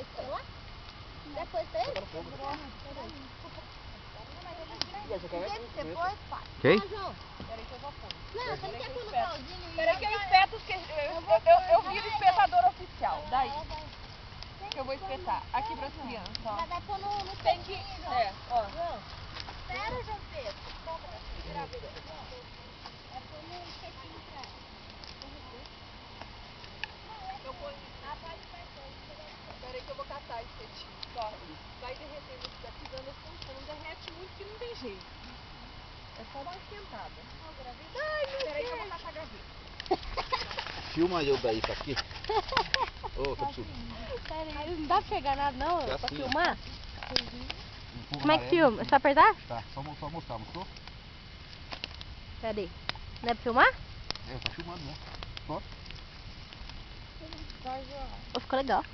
depois pra lá? Depois pra ele? Depois, pai. Ok? Peraí que eu vou pôr. Não, você não quer pôr no pauzinho? Peraí que eu espeto, porque eu viro espetador oficial. Daí que eu vou espetar. Aqui pras crianças, ó. Vai pôr no Tem que... É, ó. Espera, João Pedro. É pôr no cetinho pra ela. Eu ponho... Peraí que eu vou catar esse cetinho. Só. Vai derretendo isso daqui, dando assim. Não derrete muito que não tem jeito. É só dar uma esquentada. Peraí que eu vou catar a gaveta. Filma eu daí, tá aqui. Ô, Capsu. Sério, não dá pra pegar nada não? É Pra assim, filmar? Empurra Como é que amarelo. filma? É só apertar? Tá, só mostrar, mostrou? Pera aí. Não é pra filmar? É, tá filmando, né? Pronto. Ficou legal.